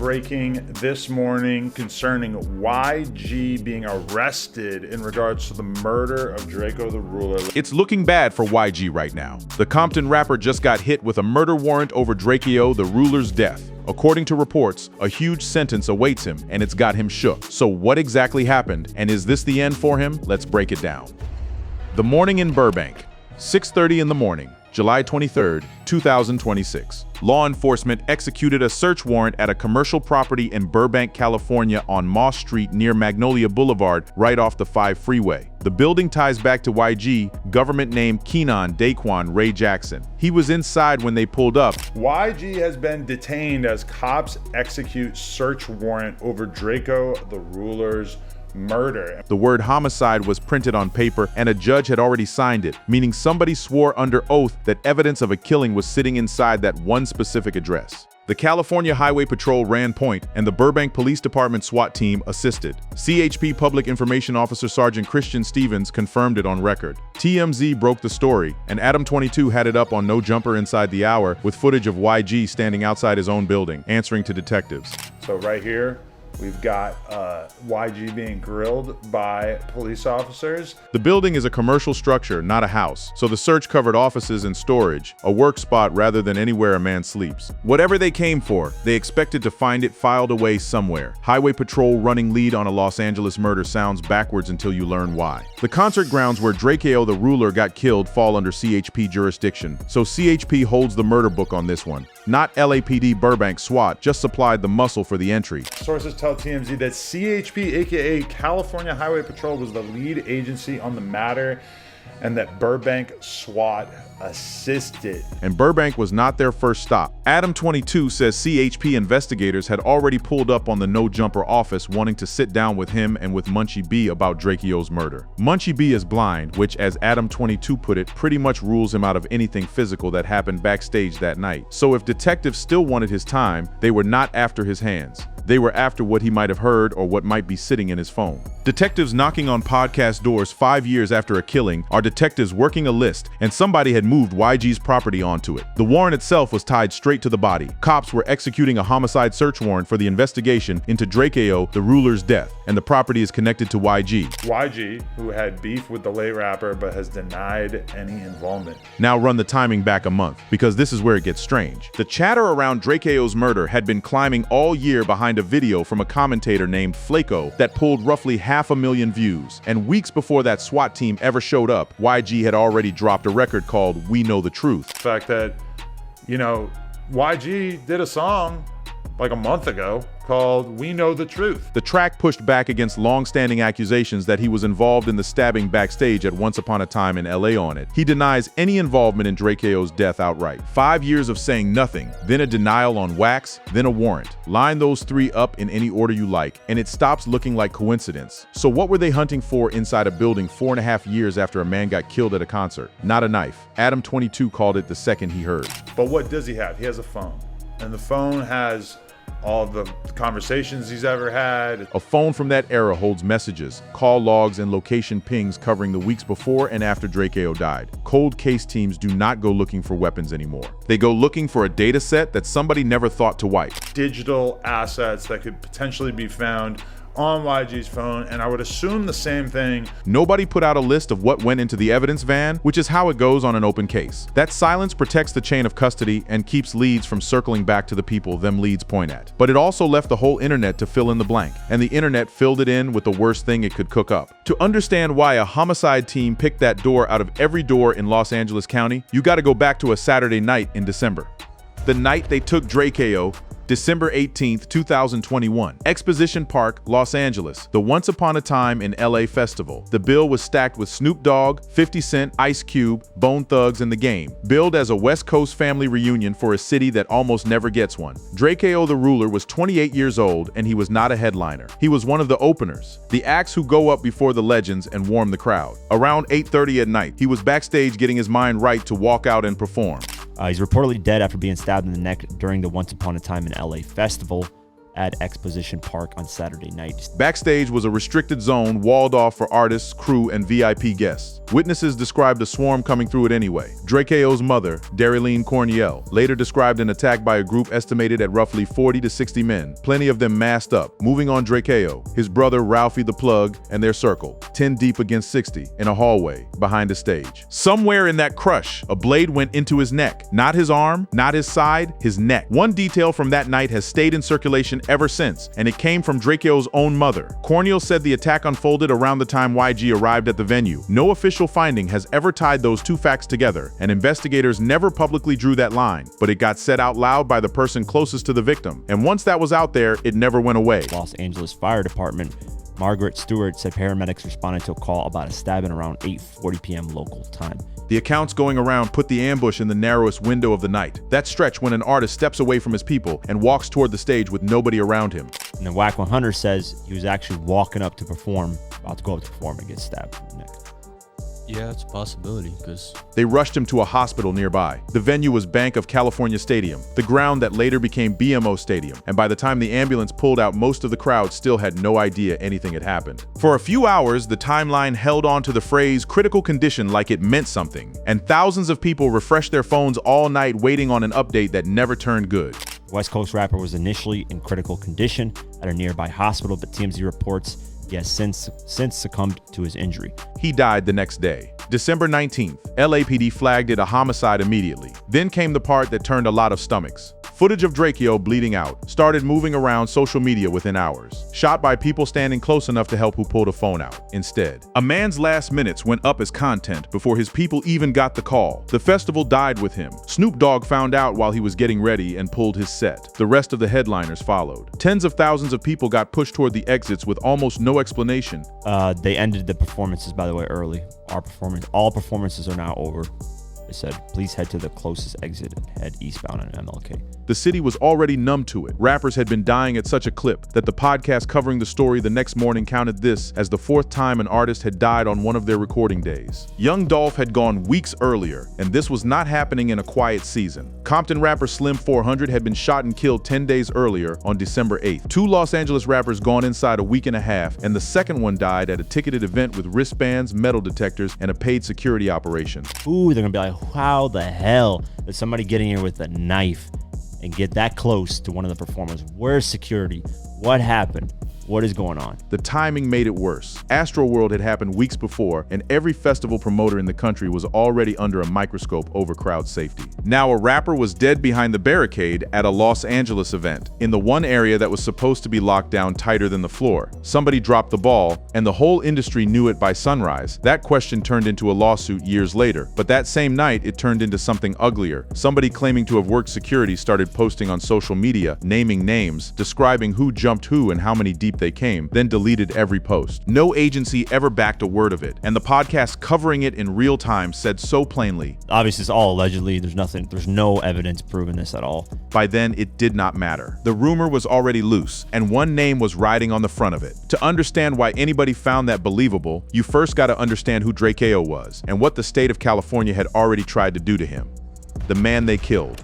breaking this morning concerning YG being arrested in regards to the murder of Drakeo the Ruler. It's looking bad for YG right now. The Compton rapper just got hit with a murder warrant over Drakeo the Ruler's death. According to reports, a huge sentence awaits him, and it's got him shook. So what exactly happened, and is this the end for him? Let's break it down. The morning in Burbank, 6:30 in the morning, July 23, 2026. Law enforcement executed a search warrant at a commercial property in Burbank, California on Moss Street near Magnolia Boulevard, right off the 5 freeway. The building ties back to YG, government name Keenan Daquan Ray Jackson. He was inside when they pulled up. YG has been detained as cops execute search warrant over Drakeo the Ruler's murder. The word homicide was printed on paper and a judge had already signed it, meaning somebody swore under oath that evidence of a killing was sitting inside that one specific address. The California Highway Patrol ran point, and the Burbank Police Department SWAT team assisted. CHP Public Information Officer Sergeant Christian Stevens confirmed it on record. TMZ broke the story, and Adam 22 had it up on No Jumper inside the hour with footage of YG standing outside his own building, answering to detectives. So right here, we've got YG being grilled by police officers. The building is a commercial structure, not a house, so the search covered offices and storage, a work spot rather than anywhere a man sleeps. Whatever they came for, they expected to find it filed away somewhere. Highway Patrol running lead on a Los Angeles murder sounds backwards until you learn why. The concert grounds where Drakeo the Ruler got killed fall under CHP jurisdiction, so CHP holds the murder book on this one. Not LAPD Burbank SWAT, just supplied the muscle for the entry. Sources tell TMZ that CHP, aka California Highway Patrol, was the lead agency on the matter and that Burbank SWAT assisted. And Burbank was not their first stop. Adam 22 says CHP investigators had already pulled up on the No Jumper office wanting to sit down with him and with Munchie B about Drakeo's murder. Munchie B is blind, which, as Adam 22 put it, pretty much rules him out of anything physical that happened backstage that night. So if detectives still wanted his time, they were not after his hands. They were after what he might have heard or what might be sitting in his phone. Detectives knocking on podcast doors 5 years after a killing are detectives working a list, and somebody had moved YG's property onto it. The warrant itself was tied straight to the body. Cops were executing a homicide search warrant for the investigation into Drakeo the Ruler's death, and the property is connected to YG. YG, who had beef with the late rapper but has denied any involvement. Now run the timing back a month, because this is where it gets strange. The chatter around Drakeo's murder had been climbing all year behind a video from a commentator named Flaco that pulled roughly 500,000 views. And weeks before that SWAT team ever showed up, YG had already dropped a record called We Know the Truth. The fact that, YG did a song like a month ago called We Know the Truth. The track pushed back against long-standing accusations that he was involved in the stabbing backstage at Once Upon a Time in LA on it. He denies any involvement in Drakeo's death outright. 5 years of saying nothing, then a denial on wax, then a warrant. Line those three up in any order you like, and it stops looking like coincidence. So what were they hunting for inside a building 4.5 years after a man got killed at a concert? Not a knife. Adam 22 called it the second he heard. But what does he have? He has a phone. And the phone has all the conversations he's ever had. A phone from that era holds messages, call logs, and location pings covering the weeks before and after Drakeo died. Cold case teams do not go looking for weapons anymore. They go looking for a data set that somebody never thought to wipe. Digital assets that could potentially be found on YG's phone, and I would assume the same thing. Nobody put out a list of what went into the evidence van, which is how it goes on an open case. That silence protects the chain of custody and keeps leads from circling back to the people them leads point at. But it also left the whole internet to fill in the blank, and the internet filled it in with the worst thing it could cook up. To understand why a homicide team picked that door out of every door in Los Angeles County, you gotta go back to a Saturday night in December. The night they took Drakeo, December 18th, 2021. Exposition Park, Los Angeles. The Once Upon a Time in LA Festival. The bill was stacked with Snoop Dogg, 50 Cent, Ice Cube, Bone Thugs, and The Game. Billed as a West Coast family reunion for a city that almost never gets one. Drakeo the Ruler was 28 years old, and he was not a headliner. He was one of the openers, the acts who go up before the legends and warm the crowd. Around 8:30 at night, he was backstage getting his mind right to walk out and perform. He's reportedly dead after being stabbed in the neck during the Once Upon a Time in LA festival. at Exposition Park on Saturday night. Backstage was a restricted zone walled off for artists, crew, and VIP guests. Witnesses described a swarm coming through it anyway. Drakeo's mother, Darylene Corniel, later described an attack by a group estimated at roughly 40 to 60 men, plenty of them masked up, moving on Drakeo, his brother Ralphie the Plug, and their circle, 10 deep against 60, in a hallway behind the stage. Somewhere in that crush, a blade went into his neck. Not his arm, not his side, his neck. One detail from that night has stayed in circulation ever since, and it came from Drakeo's own mother. Corniel said the attack unfolded around the time YG arrived at the venue. No official finding has ever tied those two facts together, and investigators never publicly drew that line, but it got said out loud by the person closest to the victim. And once that was out there, it never went away. Los Angeles Fire Department Margaret Stewart said paramedics responded to a call about a stabbing around 8:40 p.m. local time. The accounts going around put the ambush in the narrowest window of the night. That stretch when an artist steps away from his people and walks toward the stage with nobody around him. And then Whack 100 says he was actually walking up to perform, about to go up to perform and get stabbed in the neck. Yeah, it's a possibility, because they rushed him to a hospital nearby. The venue was Bank of California Stadium, the ground that later became BMO Stadium, and by the time the ambulance pulled out, most of the crowd still had no idea anything had happened. For a few hours, the timeline held on to the phrase critical condition like it meant something, and thousands of people refreshed their phones all night waiting on an update that never turned good. West Coast rapper was initially in critical condition at a nearby hospital, but TMZ reports he has since succumbed to his injury. He died the next day. December 19th, LAPD flagged it a homicide immediately. Then came the part that turned a lot of stomachs. Footage of Drakeo bleeding out started moving around social media within hours, shot by people standing close enough to help who pulled a phone out. Instead, a man's last minutes went up as content before his people even got the call. The festival died with him. Snoop Dogg found out while he was getting ready and pulled his set. The rest of the headliners followed. Tens of thousands of people got pushed toward the exits with almost no explanation. They ended the performances, by the way, early. All performances are now over. They said, please head to the closest exit and head eastbound on MLK. The city was already numb to it. Rappers had been dying at such a clip that the podcast covering the story the next morning counted this as the fourth time an artist had died on one of their recording days. Young Dolph had gone weeks earlier, and this was not happening in a quiet season. Compton rapper Slim 400 had been shot and killed 10 days earlier on December 8th. Two Los Angeles rappers gone inside a week and a half, and the second one died at a ticketed event with wristbands, metal detectors, and a paid security operation. Ooh, they're gonna be like, how the hell did somebody get in here with a knife and get that close to one of the performers? Where's security? What happened? What is going on? The timing made it worse. Astroworld had happened weeks before, and every festival promoter in the country was already under a microscope over crowd safety. Now a rapper was dead behind the barricade at a Los Angeles event, in the one area that was supposed to be locked down tighter than the floor. Somebody dropped the ball, and the whole industry knew it by sunrise. That question turned into a lawsuit years later, but that same night it turned into something uglier. Somebody claiming to have worked security started posting on social media, naming names, describing who jumped who and how many deep they came, then deleted every post. No agency ever backed a word of it, and the podcast covering it in real time said so plainly, obviously it's all allegedly, there's no evidence proving this at all. By then it did not matter. The rumor was already loose, and one name was riding on the front of it. To understand why anybody found that believable, you first got to understand who Drakeo was, and what the state of California had already tried to do to him. The man they killed.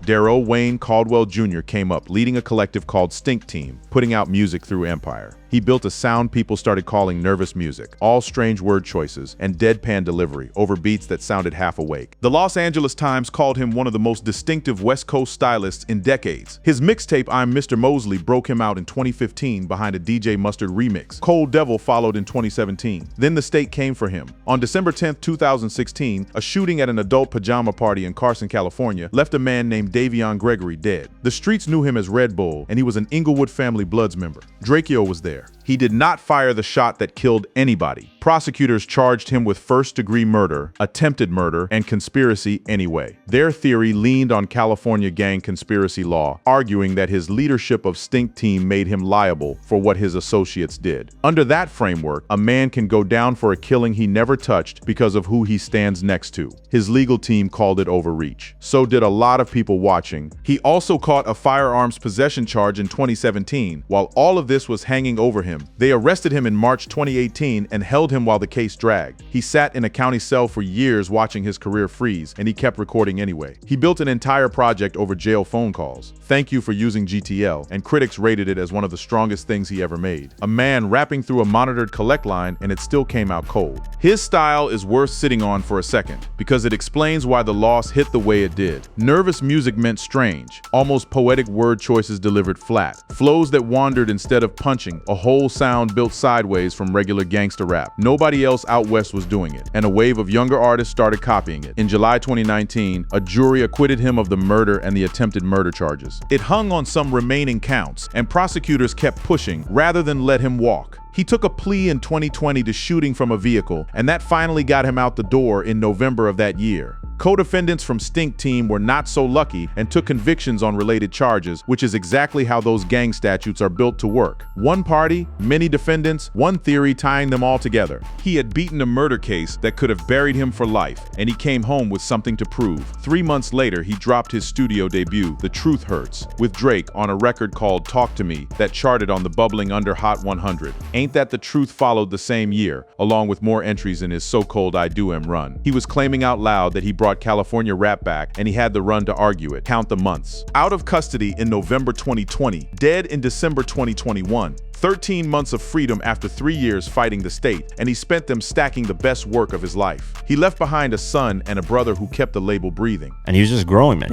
Darrell Wayne Caldwell Jr. came up, leading a collective called Stink Team, putting out music through Empire. He built a sound people started calling nervous music, all strange word choices, and deadpan delivery over beats that sounded half awake. The Los Angeles Times called him one of the most distinctive West Coast stylists in decades. His mixtape I'm Mr. Mosley broke him out in 2015 behind a DJ Mustard remix. Cold Devil followed in 2017. Then the state came for him. On December 10, 2016, a shooting at an adult pajama party in Carson, California, left a man named Davion Gregory dead. The streets knew him as Red Bull, and he was an Inglewood Family Bloods member. Drakeo was there. He did not fire the shot that killed anybody. Prosecutors charged him with first-degree murder, attempted murder, and conspiracy anyway. Their theory leaned on California gang conspiracy law, arguing that his leadership of Stink Team made him liable for what his associates did. Under that framework, a man can go down for a killing he never touched because of who he stands next to. His legal team called it overreach. So did a lot of people watching. He also caught a firearms possession charge in 2017. While all of this this was hanging over him. They arrested him in March 2018 and held him while the case dragged. He sat in a county cell for years watching his career freeze, and he kept recording anyway. He built an entire project over jail phone calls. Thank you for using GTL, and critics rated it as one of the strongest things he ever made. A man rapping through a monitored collect line, and it still came out cold. His style is worth sitting on for a second, because it explains why the loss hit the way it did. Nervous music meant strange, almost poetic word choices delivered flat, flows that wandered instead of punching, a whole sound built sideways from regular gangster rap. Nobody else out west was doing it, and a wave of younger artists started copying it. In July 2019, a jury acquitted him of the murder and the attempted murder charges. It hung on some remaining counts, and prosecutors kept pushing rather than let him walk. He took a plea in 2020 to shooting from a vehicle, and that finally got him out the door in November of that year. Co-defendants from Stink Team were not so lucky and took convictions on related charges, which is exactly how those gang statutes are built to work. One party, many defendants, one theory tying them all together. He had beaten a murder case that could have buried him for life, and he came home with something to prove. 3 months later, he dropped his studio debut, The Truth Hurts, with Drake on a record called Talk to Me that charted on the bubbling under Hot 100. Ain't That the Truth followed the same year, along with more entries in his so-called I Do Am run. He was claiming out loud that he brought California rap back, and he had the run to argue it. Count the months. Out of custody in November 2020, dead in December 2021. 13 months of freedom after 3 years fighting the state, and he spent them stacking the best work of his life. He left behind a son and a brother who kept the label breathing. And he was just growing, man.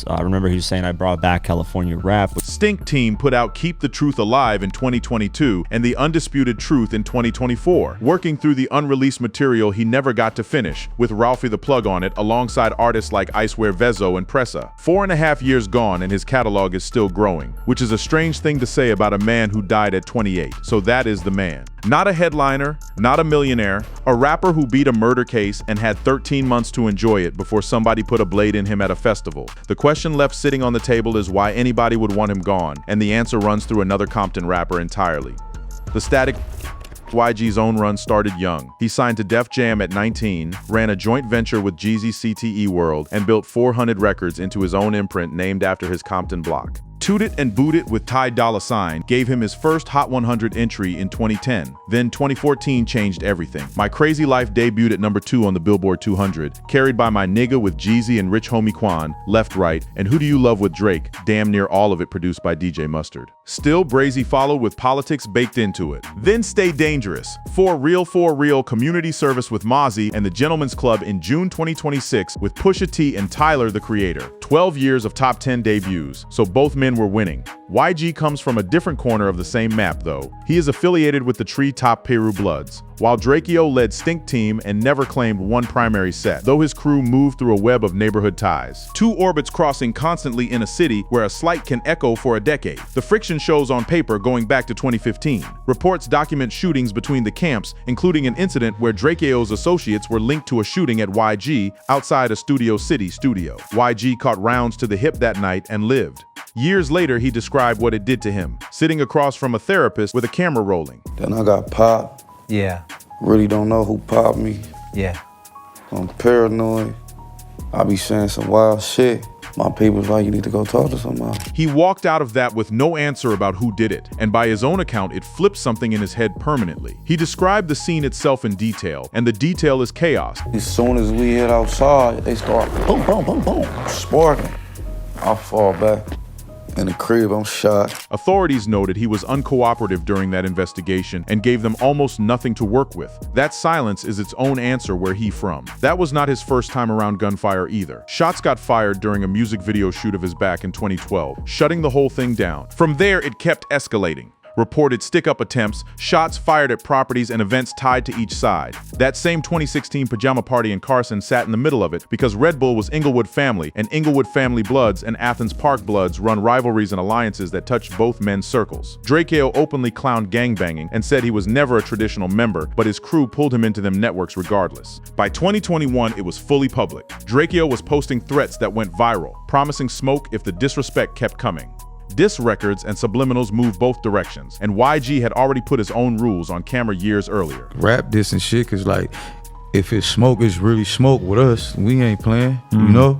I remember he was saying, I brought back California rap. Stink Team put out Keep the Truth Alive in 2022 and The Undisputed Truth in 2024, working through the unreleased material he never got to finish, with Ralphie the Plug on it alongside artists like Icewear Vezo and Pressa. 4.5 years gone and his catalog is still growing, which is a strange thing to say about a man who died at 28. So that is the man. Not a headliner, not a millionaire, a rapper who beat a murder case and had 13 months to enjoy it before somebody put a blade in him at a festival. The question left sitting on the table is why anybody would want him gone, and the answer runs through another Compton rapper entirely. The Static YG's own run started young. He signed to Def Jam at 19, ran a joint venture with Jeezy's CTE World, and built 400 Records into his own imprint named after his Compton block. Toot It and Boot It with Ty Dolla $ign gave him his first Hot 100 entry in 2010. Then 2014 changed everything. My Crazy Life debuted at number 2 on the Billboard 200, carried by My Nigga with Jeezy and Rich Homie Quan, Left Right, and Who Do You Love with Drake, damn near all of it produced by DJ Mustard. Still, Brazy followed with Politics baked into it. Then Stay Dangerous, For Real community service with Mozzie and the Gentleman's Club in June 2026 with Pusha T and Tyler, the Creator. 12 years of top 10 debuts, so both men were winning. YG comes from a different corner of the same map though. He is affiliated with the Treetop Peru Bloods, while Drakeo led Stink Team and never claimed one primary set, though his crew moved through a web of neighborhood ties. Two orbits crossing constantly in a city where a slight can echo for a decade. The friction shows on paper going back to 2015. Reports document shootings between the camps, including an incident where Drakeo's associates were linked to a shooting at YG outside a Studio City studio. YG caught rounds to the hip that night and lived. Years later, he described what it did to him, sitting across from a therapist with a camera rolling. Then I got popped. Yeah. Really don't know who popped me. Yeah. I'm paranoid. I be saying some wild shit. My people's like, you need to go talk to somebody. He walked out of that with no answer about who did it, and by his own account, it flipped something in his head permanently. He described the scene itself in detail, and the detail is chaos. As soon as we hit outside, they start boom, boom, boom, boom, sparking. I fall back. In the crib, I'm shot. Authorities noted he was uncooperative during that investigation and gave them almost nothing to work with. That silence is its own answer where he from. That was not his first time around gunfire either. Shots got fired during a music video shoot of his back in 2012, shutting the whole thing down. From there, it kept escalating. Reported stick-up attempts, shots fired at properties and events tied to each side. That same 2016 pajama party in Carson sat in the middle of it because Red Bull was Inglewood family, and Inglewood family Bloods and Athens Park Bloods run rivalries and alliances that touched both men's circles. Drakeo openly clowned gangbanging and said he was never a traditional member, but his crew pulled him into them networks regardless. By 2021, it was fully public. Drakeo was posting threats that went viral, promising smoke if the disrespect kept coming. Diss records and subliminals moved both directions, and YG had already put his own rules on camera years earlier. Rap diss and shit, cause like, If it's smoke, it's really smoke with us. We ain't playing, you know?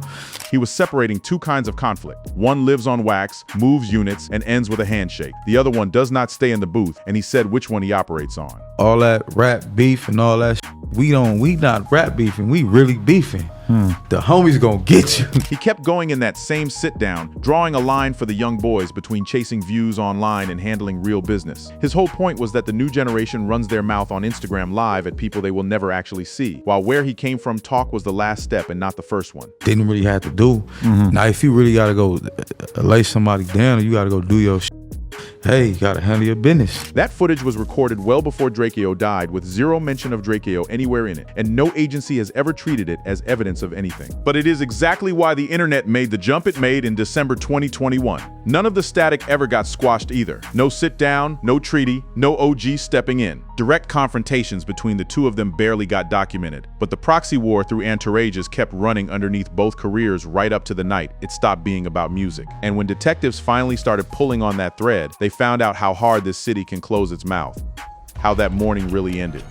He was separating two kinds of conflict. One lives on wax, moves units, and ends with a handshake. The other one does not stay in the booth, and he said which one he operates on. All that rap beef and all that we not rap beefing, we really beefing. The homies gonna get you. He kept going in that same sit down, drawing a line for the young boys between chasing views online and handling real business. His whole point was that the new generation runs their mouth on Instagram Live at people they will never actually see, while where he came from talk was the last step and not the first one. Didn't really have to do. Now, if you really gotta go lay somebody down or you gotta go do your shit, hey, you gotta handle your business. That footage was recorded well before Drakeo died, with zero mention of Drakeo anywhere in it, and no agency has ever treated it as evidence of anything. But it is exactly why the internet made the jump it made in December 2021. None of the static ever got squashed either. No sit down, no treaty, no OG stepping in. Direct confrontations between the two of them barely got documented, but the proxy war through entourages kept running underneath both careers right up to the night it stopped being about music. And when detectives finally started pulling on that thread, they found out how hard this city can close its mouth. How that morning really ended.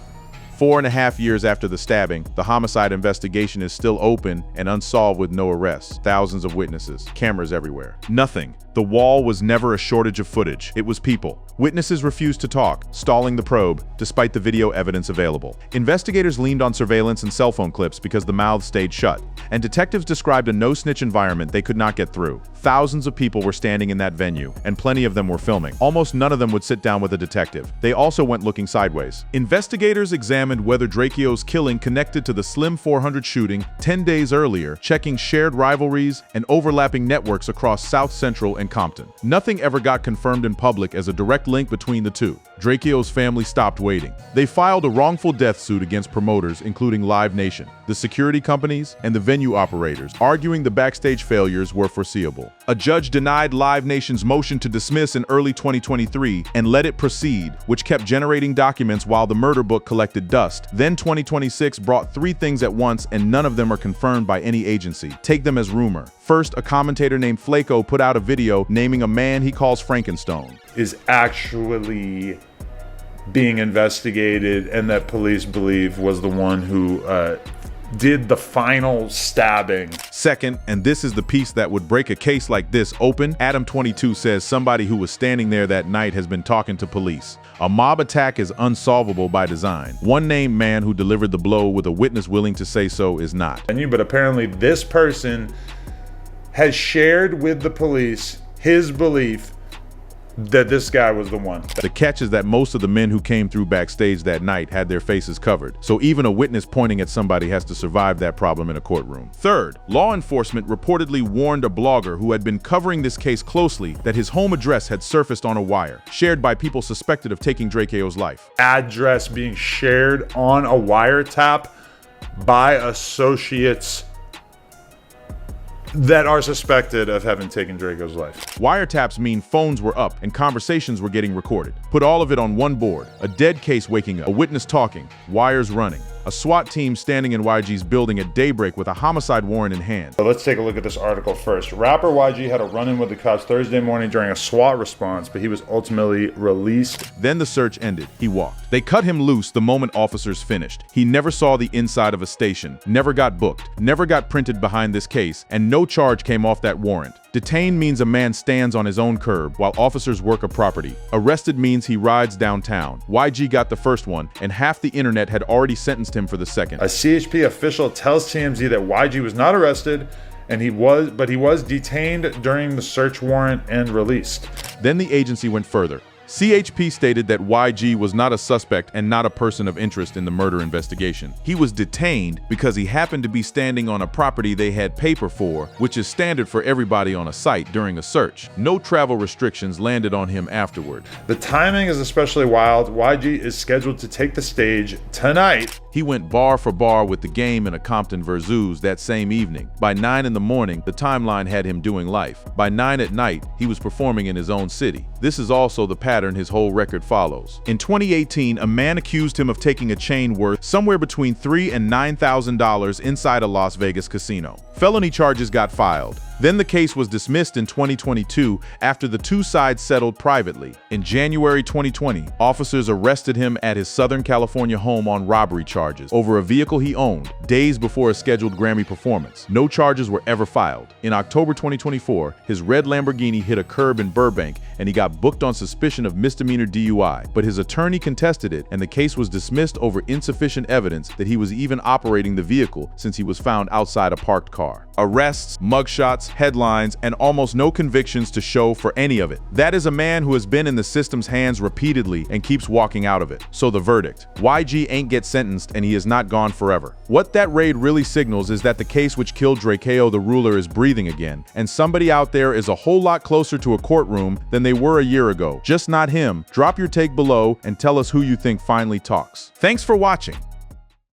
4.5 years after the stabbing, the homicide investigation is still open and unsolved with no arrests, thousands of witnesses, cameras everywhere. Nothing. The wall was never a shortage of footage. It was people. Witnesses refused to talk, stalling the probe, despite the video evidence available. Investigators leaned on surveillance and cell phone clips because the mouths stayed shut, and detectives described a no-snitch environment they could not get through. Thousands of people were standing in that venue, and plenty of them were filming. Almost none of them would sit down with a detective. They also went looking sideways. Investigators examined whether Drakeo's killing connected to the Slim 400 shooting 10 days earlier, checking shared rivalries and overlapping networks across South Central and Compton. Nothing ever got confirmed in public as a direct link between the two. Drakeo's family stopped waiting. They filed a wrongful death suit against promoters, including Live Nation, the security companies, and the venue operators, arguing the backstage failures were foreseeable. A judge denied Live Nation's motion to dismiss in early 2023 and let it proceed, which kept generating documents while the murder book collected dust. Then 2026 brought three things at once, and none of them are confirmed by any agency. Take them as rumor. First, a commentator named Flaco put out a video naming a man he calls Frankenstone. Is actually being investigated and that police believe was the one who did the final stabbing. Second, and this is the piece that would break a case like this open, Adam22 says somebody who was standing there that night has been talking to police. A mob attack is unsolvable by design. One named man who delivered the blow with a witness willing to say so is not. But apparently this person has shared with the police his belief that this guy was the one. The catch is that most of the men who came through backstage that night had their faces covered, so even a witness pointing at somebody has to survive that problem in a courtroom. Third, law enforcement reportedly warned a blogger who had been covering this case closely that his home address had surfaced on a wire, shared by people suspected of taking Drakeo's life. Address being shared on a wiretap by associates that are suspected of having taken Drakeo's life. Wiretaps mean phones were up and conversations were getting recorded. Put all of it on one board. A dead case waking up, a witness talking, wires running. A SWAT team standing in YG's building at daybreak with a homicide warrant in hand. So let's take a look at this article first. Rapper YG had a run-in with the cops Thursday morning during a SWAT response, but he was ultimately released. Then the search ended. He walked. They cut him loose the moment officers finished. He never saw the inside of a station, never got booked, never got printed behind this case, and no charge came off that warrant. Detained means a man stands on his own curb while officers work a property. Arrested means he rides downtown. YG got the first one, and half the internet had already sentenced him for the second. A CHP official tells TMZ that YG was not arrested, and he was detained during the search warrant and released. Then the agency went further. CHP stated that YG was not a suspect and not a person of interest in the murder investigation. He was detained because he happened to be standing on a property they had paper for, which is standard for everybody on a site during a search. No travel restrictions landed on him afterward. The timing is especially wild. YG is scheduled to take the stage tonight. He went bar for bar with the Game in a Compton Versus that same evening. By 9 in the morning, the timeline had him doing life. By 9 at night, he was performing in his own city. This is also the pattern his whole record follows. In 2018, a man accused him of taking a chain worth somewhere between $3,000 and $9,000 inside a Las Vegas casino. Felony charges got filed. Then the case was dismissed in 2022 after the two sides settled privately. In January 2020, officers arrested him at his Southern California home on robbery charges over a vehicle he owned, days before a scheduled Grammy performance. No charges were ever filed. In October 2024, his red Lamborghini hit a curb in Burbank and he got booked on suspicion of misdemeanor DUI, but his attorney contested it and the case was dismissed over insufficient evidence that he was even operating the vehicle since he was found outside a parked car. Arrests, mugshots, headlines, and almost no convictions to show for any of it. That is a man who has been in the system's hands repeatedly and keeps walking out of it. So the verdict: YG ain't get sentenced and he is not gone forever. What that raid really signals is that the case which killed Drakeo the Ruler is breathing again, and somebody out there is a whole lot closer to a courtroom than they were a year ago. Just not him. Drop your take below and tell us who you think finally talks. Thanks for watching.